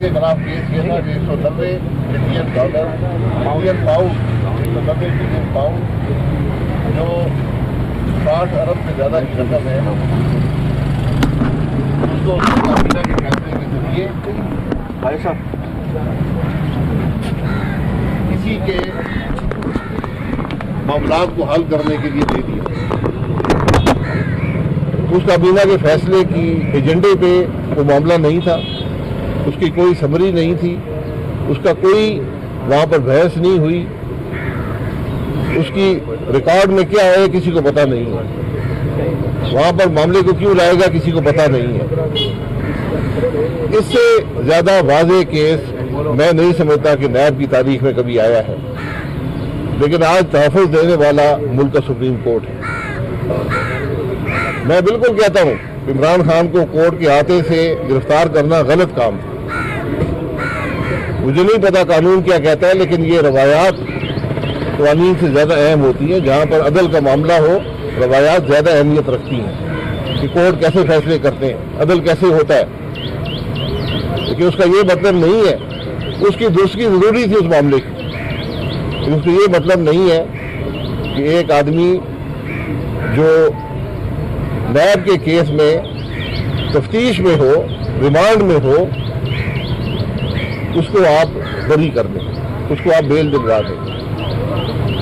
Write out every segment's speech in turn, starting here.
کے خلاف کیس کیا تھا کہ $190 ملین پاؤنڈ جو 60 ارب سے زیادہ کی رقم ہے اس کو کابینہ کے فیصلے کے ذریعے بھائی صاحب کسی کے معاملات کو حل کرنے کے لیے دے دیا۔ اس کابینہ کے فیصلے کی ایجنڈے پہ وہ معاملہ نہیں تھا، اس کی کوئی سمری نہیں تھی، اس کا کوئی وہاں پر بحث نہیں ہوئی، اس کی ریکارڈ میں کیا ہے کسی کو پتہ نہیں ہے، وہاں پر معاملے کو کیوں لائے گا کسی کو پتہ نہیں ہے۔ اس سے زیادہ واضح کیس میں نہیں سمجھتا کہ نیب کی تاریخ میں کبھی آیا ہے، لیکن آج تحفظ دینے والا ملک کا سپریم کورٹ ہے۔ میں بالکل کہتا ہوں کہ عمران خان کو کورٹ کے ہاتھے سے گرفتار کرنا غلط کام تھا۔ مجھے نہیں پتا قانون کیا کہتا ہے، لیکن یہ روایات قوانین سے زیادہ اہم ہوتی ہیں۔ جہاں پر عدل کا معاملہ ہو روایات زیادہ اہمیت رکھتی ہیں کہ کورٹ کیسے فیصلے کرتے ہیں، عدل کیسے ہوتا ہے، لیکن اس کا یہ مطلب نہیں ہے، اس کی درستگی ضروری تھی اس معاملے کی، اس کا یہ مطلب نہیں ہے کہ ایک آدمی جو نیب کے کیس میں تفتیش میں ہو، ریمانڈ میں ہو، اس کو آپ بری کر دیں، اس کو آپ بیل دلوا دیں۔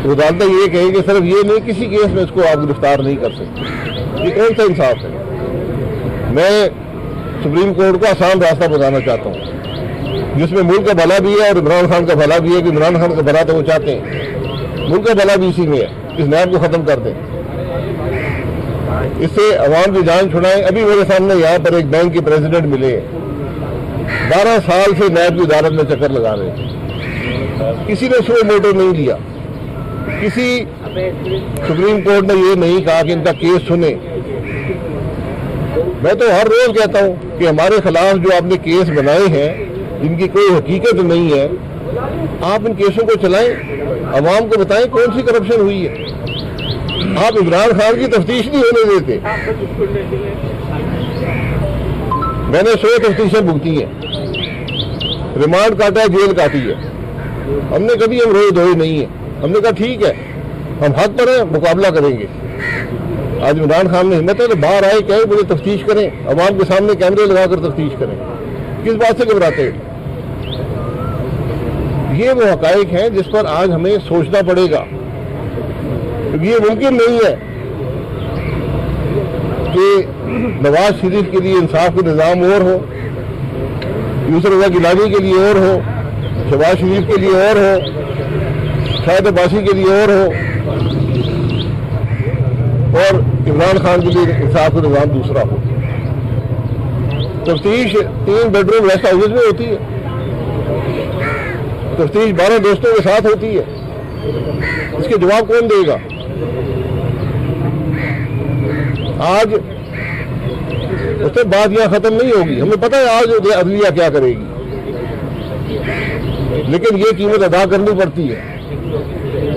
تو عدالتیں یہ کہیں کہ صرف یہ نہیں کسی کیس میں اس کو آپ گرفتار نہیں کر سکتے، یہ کون سا انصاف ہے؟ میں سپریم کورٹ کو آسان راستہ بتانا چاہتا ہوں جس میں ملک کا بھلا بھی ہے اور عمران خان کا بھلا بھی ہے، کہ عمران خان کا بھلا تو وہ چاہتے ہیں، ملک کا بھلا بھی اسی میں ہے، اس نیب کو ختم کر دیں، اس سے عوام کی جان چھڑائیں۔ ابھی میرے سامنے یہاں پر ایک بینک کے پریزیڈنٹ ملے ہیں، 12 سال سے نیب کی عدالت میں چکر لگا رہے ہیں، کسی نے سو موٹو نہیں لیا، کسی سپریم کورٹ نے یہ نہیں کہا کہ ان کا کیس سنیں۔ میں تو ہر روز کہتا ہوں کہ ہمارے خلاف جو آپ نے کیس بنائے ہیں جن کی کوئی حقیقت نہیں ہے، آپ ان کیسوں کو چلائیں، عوام کو بتائیں کون سی کرپشن ہوئی ہے۔ آپ عمران خان کی تفتیش نہیں ہونے دیتے۔ میں نے 100 تفتیشیں بھگتی ہیں، ریمانڈ کاٹا ہے، جیل کاٹی ہے، ہم نے کبھی ہم روئے دھوئے نہیں ہیں۔ ہم نے کہا ٹھیک ہے ہم حق پر ہیں، مقابلہ کریں گے۔ آج عمران خان نے ہمت ہے تو باہر آئے کہیں مجھے تفتیش کریں، عوام کے سامنے کیمرے لگا کر تفتیش کریں، کس بات سے گھبراتے ہیں؟ یہ وہ حقائق ہیں جس پر آج ہمیں سوچنا پڑے گا، کیونکہ یہ ممکن نہیں ہے کہ نواز شریف کے لیے انصاف کا نظام اور ہو، یوسف رضا گیلانی کے لیے اور ہو، شہباز شریف کے لیے اور ہو، شاہد عباسی کے لیے اور ہو، اور عمران خان کے لیے انصاف کا نظام دوسرا ہو۔ تفتیش 3 بیڈروم ریسٹ ہاؤس میں ہوتی ہے، تفتیش 12 دوستوں کے ساتھ ہوتی ہے، اس کے جواب کون دے گا؟ آج اس سے بات یہاں ختم نہیں ہوگی، ہمیں پتہ ہے آج عدلیہ کیا کرے گی، لیکن یہ قیمت ادا کرنی پڑتی ہے۔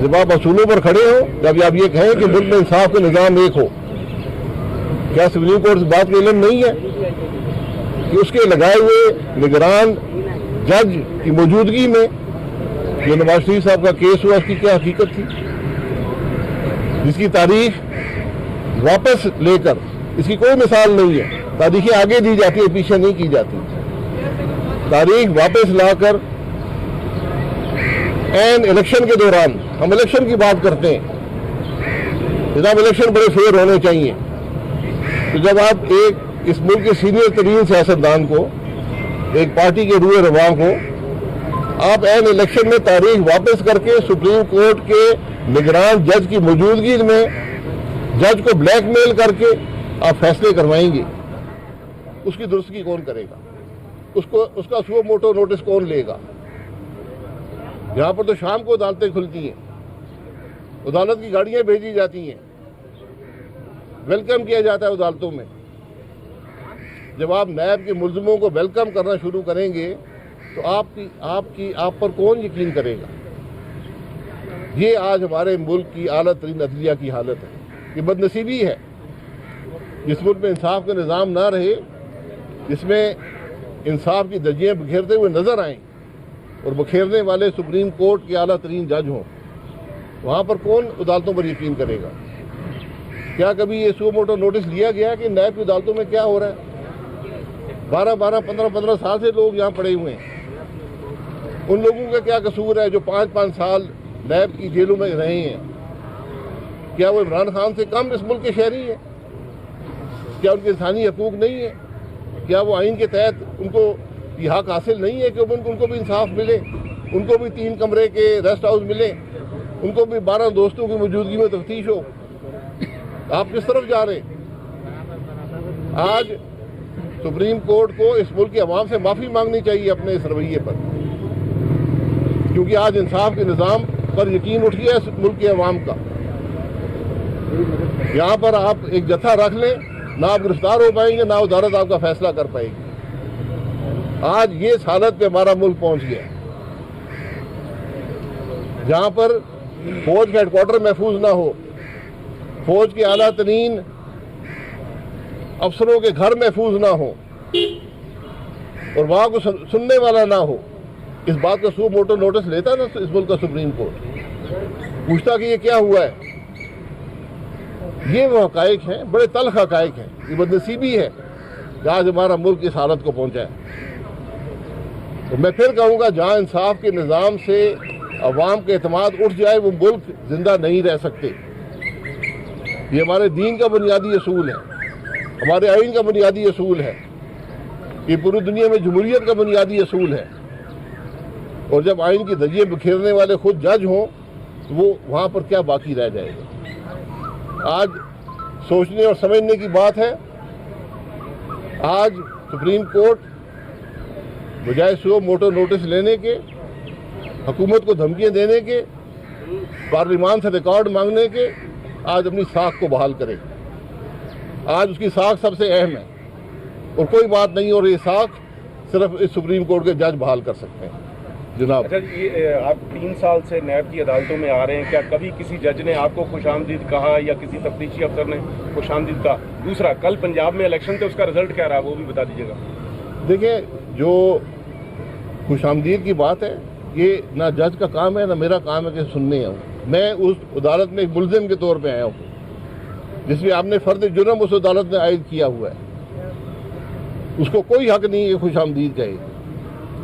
جب آپ اصولوں پر کھڑے ہو، جب آپ یہ کہیں کہ ملک میں انصاف کا نظام ایک ہو، کیا سپریم کورٹ سے بات کا علم نہیں ہے کہ اس کے لگائے ہوئے نگران جج کی موجودگی میں جو نواز شریف صاحب کا کیس ہوا اس کی کیا حقیقت تھی، جس کی تاریخ واپس لے کر اس کی کوئی مثال نہیں ہے، تاریخیں آگے دی جاتی ہے پیچھے نہیں کی جاتی، تاریخ واپس لا کر این الیکشن کے دوران ہم الیکشن کی بات کرتے ہیں، جناب الیکشن بڑے فیئر ہونے چاہیے۔ تو جب آپ ایک اس ملک کے سینئر ترین سیاستدان کو، ایک پارٹی کے روح رواں کو، آپ این الیکشن میں تاریخ واپس کر کے سپریم کورٹ کے نگران جج کی موجودگی میں جج کو بلیک میل کر کے آپ فیصلے کروائیں گے، اس کی درستگی کون کرے گا؟ اس کا سو موٹو نوٹس کون لے گا؟ یہاں پر تو شام کو عدالتیں کھلتی ہیں، عدالت کی گاڑیاں بھیجی جاتی ہیں، ویلکم کیا جاتا ہے عدالتوں میں۔ جب آپ نیب کے ملزموں کو ویلکم کرنا شروع کریں گے تو آپ پر کون یقین کرے گا؟ یہ آج ہمارے ملک کی اعلیٰ ترین عدلیہ کی حالت ہے۔ یہ بدنصیبی ہے جس ملک میں انصاف کا نظام نہ رہے، جس میں इंसाफ की धज्जियां बिखेरते हुए नजर आएं और बिखेरने वाले सुप्रीम कोर्ट के आला तरीन जज हों, वहां पर कौन अदालतों पर यकीन करेगा? क्या कभी ये सुओ मोटो नोटिस लिया गया कि नैब की अदालतों में क्या हो रहा है? 12-12, 15-15 साल से लोग यहाँ पड़े हुए हैं। उन लोगों का क्या कसूर है जो 5-5 साल नैब की जेलों में रहे हैं? क्या वो इमरान खान से कम इस मुल्क के शहरी हैं? क्या उनके इंसानी हकूक नहीं है? क्या वो आइन के तहत उनको ये हक हासिल नहीं है कि उनको भी इंसाफ मिले, उनको भी 3 कमरे के रेस्ट हाउस मिले, उनको भी 12 दोस्तों की मौजूदगी में तफ्तीश हो? आप किस तरफ जा रहे हैं? आज सुप्रीम कोर्ट को इस मुल्क की अवाम से माफ़ी मांगनी चाहिए अपने इस रवैये पर, क्योंकि आज इंसाफ के निज़ाम पर यकीन उठ गया इस मुल्क की अवाम का। यहाँ पर आप एक जत्था रख लें, ना आप गिरफ्तार हो पाएंगे, ना अदालत आपका फैसला कर पाएगी। आज ये इस हालत पे हमारा मुल्क पहुंच गया जहां पर फौज का हेडक्वार्टर महफूज ना हो, फौज के आला तरीन अफसरों के घर महफूज ना हो और वहां को सुनने वाला ना हो। इस बात का सुओ मोटो नोटिस लेता ना इस मुल्क का सुप्रीम कोर्ट, पूछता कि ये क्या हुआ है। ये वो हकायक हैं, बड़े तल्ख हकायक हैं। ये बदनसीबी है कि आज हमारा मुल्क इस हालत को पहुंचा है। तो मैं फिर कहूँगा, जहाँ इंसाफ के निज़ाम से अवाम का एतमाद उठ जाए वो मुल्क जिंदा नहीं रह सकते। ये हमारे दीन का बुनियादी असूल है, हमारे आइन का बुनियादी असूल है, ये पूरी दुनिया में जमहूरियत का बुनियादी असूल है। और जब आइन की धज्जियां बिखेरने वाले खुद जज हों तो वो वहाँ पर क्या बाकी रह जाएगा? आज सोचने और समझने की बात है। आज सुप्रीम कोर्ट बजाय सुओ मोटो नोटिस लेने के, हुकूमत को धमकियां देने के, पार्लियामान से रिकॉर्ड मांगने के, आज अपनी साख को बहाल करे। आज उसकी साख सबसे अहम है और कोई बात नहीं, और ये साख सिर्फ इस सुप्रीम कोर्ट के जज बहाल कर सकते हैं। जनाब, अच्छा, ये आप 3 साल से नैब की अदालतों में आ रहे हैं, क्या कभी किसी जज ने आपको खुशामदीद कहा या किसी तफ्तीशी अफसर ने खुशामदीद कहा? दूसरा, कल पंजाब में इलेक्शन थे, उसका रिजल्ट क्या रहा वो भी बता दीजिएगा। देखिए, जो खुशामदीद की बात है, ये ना जज का काम है ना मेरा काम है कि सुनने आऊँ। मैं उस अदालत में एक मुलजिम के तौर पे आया हूँ जिसमें आपने फर्द जुर्म उस अदालत में आयद किया हुआ है। उसको कोई हक नहीं है खुशामदीद कहे।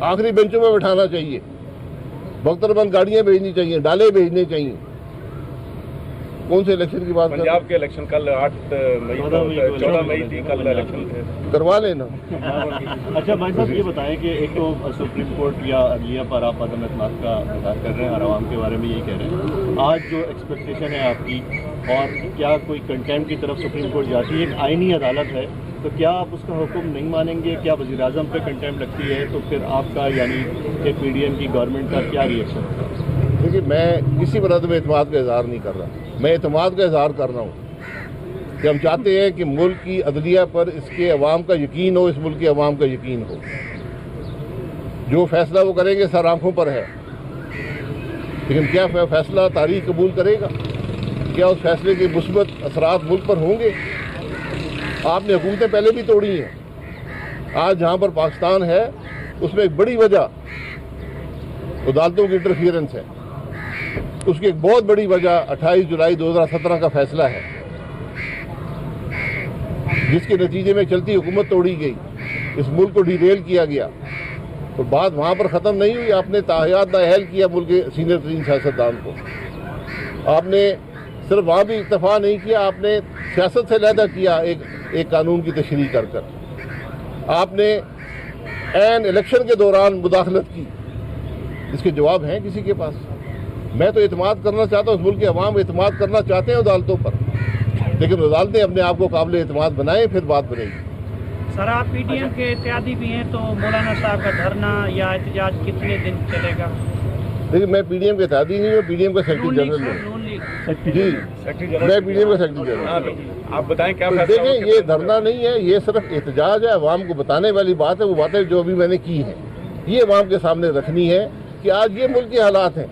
आखिरी बेंचों में बैठाना चाहिए, बख्तरबंद गाड़ियां भेजनी चाहिए, डाले भेजने चाहिए। कौन से इलेक्शन की बात कर? पंजाब के इलेक्शन कल 14 मई थी, कल इलेक्शन थे, करवा लेना। अच्छा भाई साहब, ये बताएं कि एक तो सुप्रीम कोर्ट या अदलिया पर आप अदम एतमाद का इज़हार कर रहे हैं और आवाम के बारे में यही कह रहे हैं, आज जो एक्सपेक्टेशन है आपकी, और क्या कोई कंटेम्प्ट की तरफ सुप्रीम कोर्ट जाती है? एक आइनी अदालत है, तो क्या आप उसका हुक्म नहीं मानेंगे? क्या वज़ीर आज़म पे कंटेम्प्ट लगती है तो फिर आपका यानी कि पीडीएम की गवर्नमेंट का क्या रिएक्शन होगा? देखिए, मैं किसी पर अदम एतमाद का इजहार नहीं कर रहा, मैं एतमाद का इजहार कर रहा हूँ कि हम चाहते हैं कि मुल्क की अदलिया पर इसके अवाम का यकीन हो, इस मुल्क के अवाम का यकीन हो। जो फैसला वो करेंगे सर आंखों पर है, लेकिन क्या फैसला तारीख कबूल करेगा? क्या उस फैसले के मुस्बत असरात मुल्क पर होंगे? आपने हुकूमतें पहले भी तोड़ी हैं। आज जहाँ पर पाकिस्तान है उसमें एक बड़ी वजह अदालतों की इंटरफियरेंस है। उसकी एक बहुत बड़ी वजह 28 जुलाई 2017 का फैसला है, जिसके नतीजे में चलती हुकूमत तोड़ी गई, इस मुल्क को डिरेल किया गया। और बात वहाँ पर ख़त्म नहीं हुई, आपने ताहयात नाअहल किया मुल्क के सीनियर तरीन सियासतदान को। आपने सिर्फ वहाँ भी इत्तफा नहीं किया, आपने सियासत से अलहदा किया एक कानून की तशरीह कर कर। आपने एन इलेक्शन के दौरान मुदाखलत की। इसके जवाब हैं किसी के पास? मैं तो एतमाद करना चाहता हूँ, उस मुल्क के अवाम एतमाद करना चाहते हैं अदालतों पर, लेकिन अदालतें अपने आप को काबिल एतमाद बनाएं, फिर बात बनेगी। सर, आप पीडीएम के इत्यादी भी हैं, तो मौलाना साहब का धरना या एहतजाज कितने दिन चलेगा? देखिए, मैं पीडीएम के इत्यादी नहीं हूँ, पीडीएम का सेक्रेटरी जनरल हूँ। जी, मैं पीडीएम का सेक्रेटरी जनरल हूँ। आप बताएं क्या तो फैसला? देखें, ये धरना नहीं है, ये सिर्फ एहतजाज है। अवाम को बताने वाली बात है, वो बातें जो अभी मैंने की हैं ये अवाम के सामने रखनी है कि आज ये मुल्क के हालात हैं।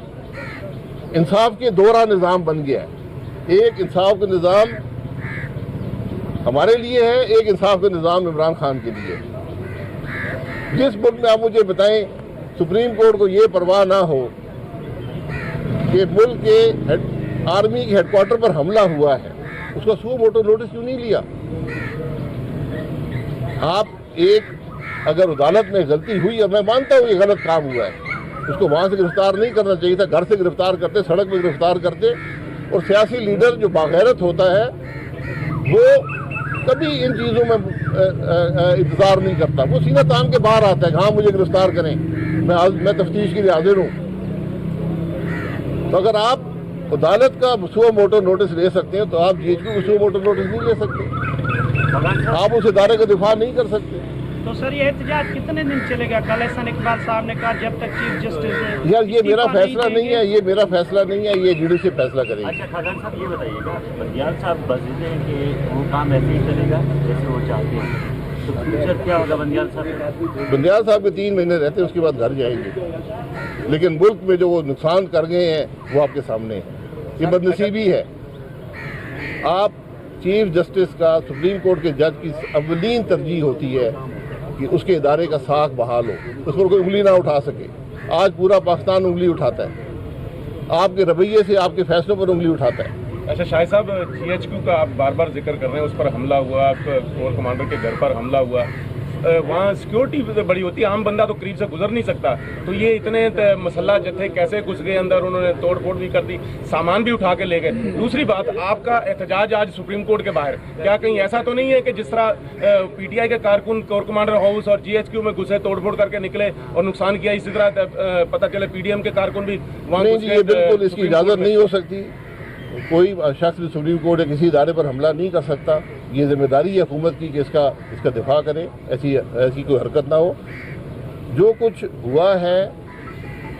इंसाफ के दोहरा निज़ाम बन गया है। एक इंसाफ का निज़ाम हमारे लिए है, एक इंसाफ का निज़ाम इमरान खान के लिए। जिस मुल्क में आप मुझे बताएं सुप्रीम कोर्ट को ये परवाह ना हो कि मुल्क के आर्मी के हेडक्वार्टर पर हमला हुआ है, उसका सू मोटो नोटिस क्यों नहीं लिया? आप अगर अदालत में गलती हुई, और मैं मानता हूँ ये गलत काम हुआ है, उसको वहां से गिरफ्तार नहीं करना चाहिए था, घर से गिरफ्तार करते, सड़क में गिरफ्तार करते। और सियासी लीडर जो बागैरत होता है वो कभी इन चीज़ों में इंतजार नहीं करता, वो सीना तान के बाहर आता है कि हाँ मुझे गिरफ्तार करें, मैं तफ्तीश के लिए हाजिर हूँ। तो अगर आप अदालत का सुओ मोटो नोटिस ले सकते हैं तो आप जीएचक्यू को सुओ मोटो नोटिस नहीं ले सकते, आप उस इदारे का दिफा नहीं कर सकते। तो सर ये एहतजाज कितने दिन चलेगा? कल एहसान इकबाल साहब ने कहा जब तक चीफ जस्टिस यार ये मेरा फैसला नहीं है, ये मेरा फैसला नहीं है, ये जुडिशल फैसला करेगा। अच्छा खान साहब ये बताइएगा, बंदियाल साहब बजीते हैं कि वो काम ऐसे ही चलेगा जैसे वो चाहते हैं, तो फ्यूचर क्या होगा बंदियाल साहब? बंदियाल साहब के 3 महीने रहते हैं, उसके बाद घर जाएंगे, लेकिन मुल्क में जो वो नुकसान कर गए हैं वो आपके सामने है। ये बदनसीबी है। आप चीफ जस्टिस का, सुप्रीम कोर्ट के जज की अव्वलीन तरजीह होती है कि उसके इदारे का साख बहाल हो, उस पर कोई उंगली ना उठा सके। आज पूरा पाकिस्तान उंगली उठाता है, आपके रवैये से, आपके फैसलों पर उंगली उठाता है। अच्छा शाहिद साहब, जीएचक्यू का आप बार बार जिक्र कर रहे हैं, उस पर हमला हुआ, कोर कमांडर के घर पर हमला हुआ, वहाँ सिक्योरिटी बड़ी होती है, आम बंदा तो करीब से गुजर नहीं सकता, तो ये इतने मसल्ला जत्थे कैसे घुस गए अंदर, उन्होंने तोड़ फोड़ भी कर दी, सामान भी उठा के ले गए। दूसरी बात, आपका एहतजाज आज सुप्रीम कोर्ट के बाहर, क्या कहीं ऐसा तो नहीं है कि जिस तरह पीटीआई के कारकुन कोर कमांडर हाउस और जीएचक्यू में घुसे, तोड़ फोड़ करके निकले और नुकसान किया, इसी तरह पता चले पीडीएम के कारकुन भी वहाँ घुस गए? बिल्कुल इसकी इजाज़त नहीं हो सकती। कोई शख्स सुप्रीम कोर्ट या किसी इदारे पर हमला नहीं कर सकता। ये जिम्मेदारी है हुकूमत की कि इसका दिफा करें, ऐसी कोई हरकत ना हो। जो कुछ हुआ है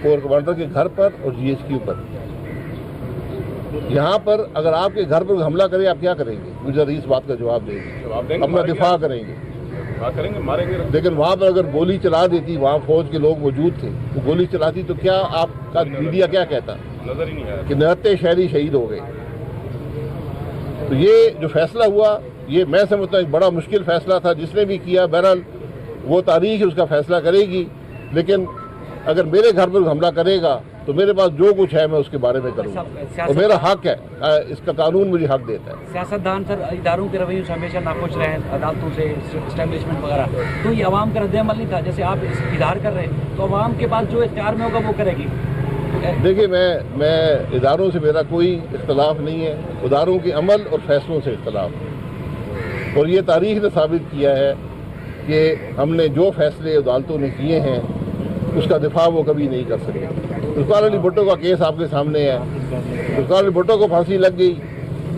कोर कमांडर के घर पर और जीएचक्यू पर, यहाँ पर अगर आपके घर पर हमला करे आप क्या करेंगे? मुझे इस बात का जवाब देंगे, अपना दिफा करेंगे, मारेंगे। लेकिन वहाँ पर अगर गोली चला देती, वहाँ फौज के लोग मौजूद थे, वो गोली चलाती तो क्या आपका मीडिया क्या कहता? नजर ही नहीं आया कि 69 शहरी शहीद हो गए। तो ये जो फैसला हुआ, ये मैं समझता हूँ एक बड़ा मुश्किल फैसला था, जिसने भी किया बहरहाल वो तारीख उसका फैसला करेगी। लेकिन अगर मेरे घर पर हमला करेगा तो मेरे पास जो कुछ है मैं उसके बारे में करूँगा, और मेरा हक है, इसका कानून मुझे हक देता है। सियासतदान सर इदारों के रवैये से हमेशा नाखुश रहे, अदालतों से, इस्टेब्लिशमेंट वगैरह, तो ये अवाम का रद्द-ए-अमल नहीं था। जैसे आप इजहार कर रहे हैं तो अवाम के पास जो इख्तियार में होगा वो करेगी। देखिए, मैं इदारों से मेरा कोई इख्तलाफ नहीं है, इदारों के अमल और फैसलों से इख्तलाफ है। और ये तारीख ने साबित किया है कि हमने जो फैसले अदालतों ने किए हैं उसका दिफा वो कभी नहीं कर सके। जुल्फ़िकार अली भुट्टो का केस आपके सामने है, जुल्फ़िकार अली भुट्टो को फांसी लग गई,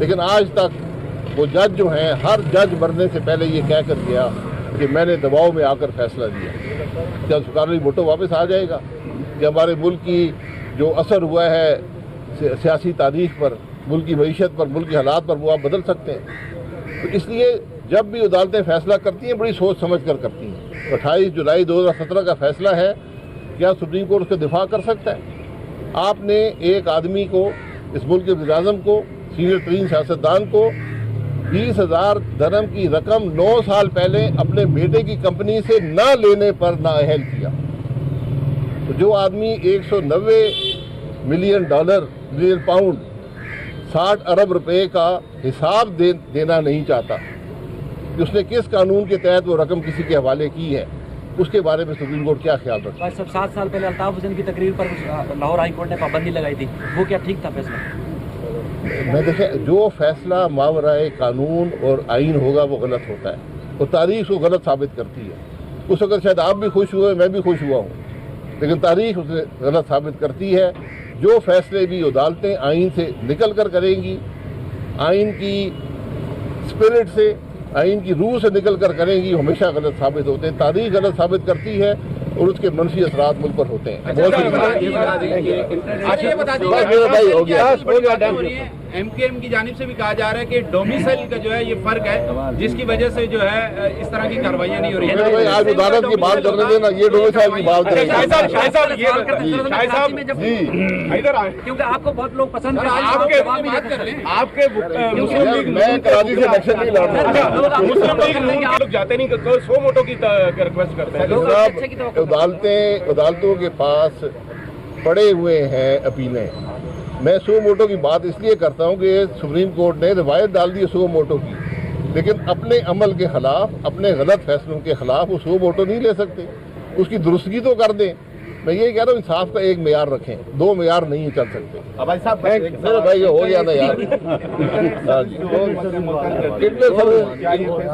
लेकिन आज तक वो जज जो हैं, हर जज मरने से पहले ये कह कर गया कि मैंने दबाव में आकर फैसला दिया। क्या जुल्फ़िकार अली भुट्टो वापस आ जाएगा? कि हमारे मुल्क की जो असर हुआ है सियासी तारीख पर, मुल्क की मईशत पर, मुल्क के हालात पर, वो आप बदल सकते हैं। तो इसलिए जब भी अदालतें फैसला करती हैं बड़ी सोच समझ कर करती हैं। 28 जुलाई 2017 का फैसला है, क्या सुप्रीम कोर्ट उसका दिफा कर सकता है? आपने एक आदमी को, इस मुल्क के वज़ीर-ए-आज़म को, सीनियर तरीन सियासतदान को 20,000 दिरहम की रकम 9 साल पहले अपने बेटे की कंपनी से ना लेने पर नाअहल किया। तो जो आदमी 190 मिलियन पाउंड 60 अरब रुपए का हिसाब देना नहीं चाहता, कि उसने किस कानून के तहत वो रकम किसी के हवाले की है, उसके बारे में सुप्रीम कोर्ट क्या ख्याल रखता है? 7 साल पहले अल्ताफ हुसैन की तकरीर पर लाहौर हाई कोर्ट ने पाबंदी लगाई थी, वो क्या ठीक था फैसला? मैं देखें, जो फैसला मावराए कानून और आइन होगा वो गलत होता है, वो तारीख को गलत साबित करती है। उस वक्त शायद आप भी खुश हुए, मैं भी खुश हुआ हूँ, लेकिन तारीख उसे गलत साबित करती है। जो फैसले भी अदालतें आइन से निकल कर करेंगी, आइन की स्पिरिट से, आइन की रूह से निकल कर करेंगी, हमेशा गलत साबित होते हैं। तारीख गलत साबित करती है और उसके मनफी असरात मुल्क पर होते हैं। बहुत ये बता दीजिए, मेरा भाई हो गया। MKM की जानिब से भी कहा जा रहा है कि डोमिसाइल का जो है ये फर्क है, जिसकी वजह से जो है इस तरह की कार्रवाइयां नहीं हो रही मेरे भाई आज अदालत की बात करने देना, ये डोमिसाइल की बात करेंगे। शाह साहब ये शाह साहब जी इधर आए। क्योंकि आपको बहुत लोग पसंद सर, करते हैं, आपके जवाब भी बात देते कर हैं। लें। आपके मुस्लिम लीग मैं कराची से इलेक्शन नहीं लड़ रहा। मुस्लिम लीग नून के लोग जाते नहीं, तो 100 वोटों की रिक्वेस्ट करते हैं। जनाब, अदालतों के पास पड़े हुए हैं अपीलें। मैं 100 वोटों की बात इसलिए करता हूं कि सुप्रीम कोर्ट ने रिवायत डाल दी 100 वोटों की, लेकिन अपने अमल के खिलाफ, अपने गलत फैसलों के खिलाफ वो 100 वोटों नहीं ले सकते। उसकी दुरुस्तगी तो कर दें। मैं ये कह रहा हूँ इंसाफ का एक मेयार रखें, 2 मेयार नहीं चल सकते। भाई साहब मेरे भाई ये हो गया ना यार।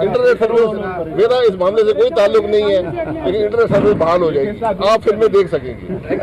इंटरनेट सर्विस मेरा इस मामले से कोई ताल्लुक नहीं है, लेकिन इंटरनेट सर्विस बहाल हो जाएगी, आप फिल्में देख सकेंगे।